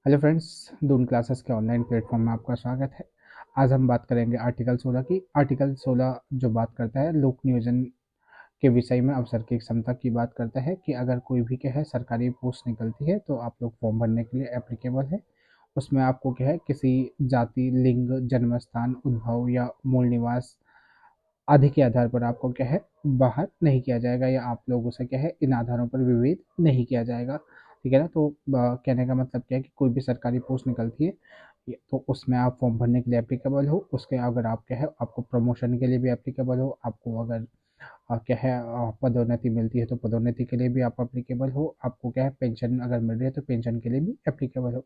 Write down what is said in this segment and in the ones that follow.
Hello friends, Doon classes के online platform में आपका स्वागत है। आज हम बात करेंगे आर्टिकल 16 की। आर्टिकल 16 जो बात करता है लोक नियोजन के विषय में अवसर की क्षमता की बात करता है कि अगर कोई भी क्या है सरकारी पोस्ट निकलती है तो आप लोग फॉर्म भरने के लिए एप्लीकेबल है। उसमें आपको क्या है किसी जाति, लिंग, जन्म स्थान, उद्भव या मूल निवास आदि के आधार पर आपको क्या है बाहर नहीं किया जाएगा, या आप लोगों से क्या है इन आधारों पर विवेद नहीं किया जाएगा। ठीक है ना। तो कहने का मतलब क्या है कि कोई भी सरकारी पोस्ट निकलती है तो उसमें आप फॉर्म भरने के लिए एप्लीकेबल हो। उसके अगर आप क्या है आपको प्रमोशन के लिए भी एप्लीकेबल हो, आपको अगर क्या है पदोन्नति मिलती है तो पदोन्नति के लिए भी आप एप्लीकेबल हो, आपको क्या है पेंशन अगर मिल रही है तो पेंशन के लिए भी एप्लीकेबल हो।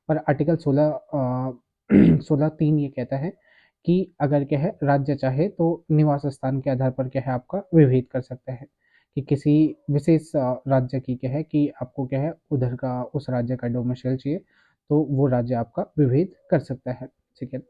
पर आर्टिकल 16 16(3) ये कहता है कि अगर क्या है राज्य चाहे तो निवास स्थान के आधार पर क्या है आपका विभेद कर सकता है कि किसी विशेष राज्य की क्या है कि आपको क्या है उधर का उस राज्य का डोमिसाइल चाहिए तो वो राज्य आपका विभेद कर सकता है। ठीक है।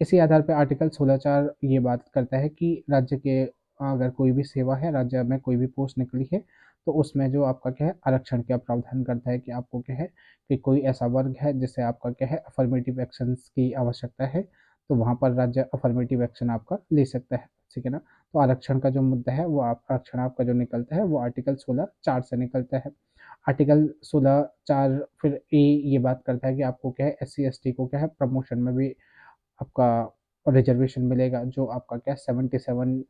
इसी आधार पर आर्टिकल 16(4) ये बात करता है कि राज्य के अगर कोई भी सेवा है, राज्य में कोई भी पोस्ट निकली है तो उसमें जो आपका क्या है आरक्षण का प्रावधान करता है कि आपको क्या है कि कोई ऐसा वर्ग है जिससे आपका क्या है अफर्मेटिव एक्शंस की आवश्यकता है तो वहाँ पर राज्य अफर्मेटिव एक्शन आपका ले सकता है। ठीक है ना। तो आरक्षण का जो मुद्दा है वो आरक्षण आपका जो निकलता है वो आर्टिकल 16(4) से निकलता है। आर्टिकल 16(4) फिर ए ये बात करता है कि आपको क्या है SC ST को क्या है प्रमोशन में भी आपका रिजर्वेशन मिलेगा, जो आपका क्या 77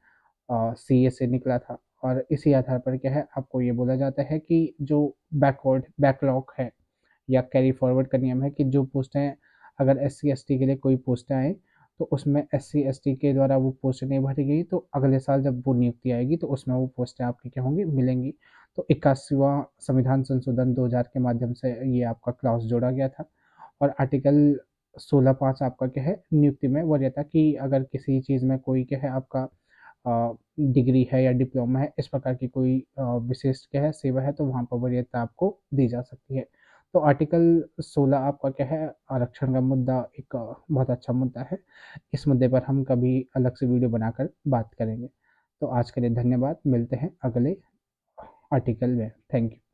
CA से निकला था। और इसी आधार पर क्या है आपको ये बोला जाता है कि जो बैकलॉग है या कैरी फॉरवर्ड का नियम है कि जो पोस्टें अगर SC ST के लिए कोई पोस्टें आए तो उसमें SC ST के द्वारा वो पोस्ट नहीं भरी गई तो अगले साल जब वो नियुक्ति आएगी तो उसमें वो पोस्टें आपकी क्या होंगी मिलेंगी। तो 81वां संविधान संशोधन 2000 के माध्यम से ये आपका क्लॉज जोड़ा गया था। और आर्टिकल 16(5) आपका क्या है नियुक्ति में वरीयता कि अगर किसी चीज़ में कोई क्या है आपका डिग्री है या डिप्लोमा है, इस प्रकार की कोई विशेष क्या है सेवा है तो वहाँ पर वरीयता आपको दी जा सकती है। तो आर्टिकल 16 आपका क्या है आरक्षण का मुद्दा एक बहुत अच्छा मुद्दा है। इस मुद्दे पर हम कभी अलग से वीडियो बनाकर बात करेंगे। तो आज के लिए धन्यवाद, मिलते हैं अगले आर्टिकल में। Thank you.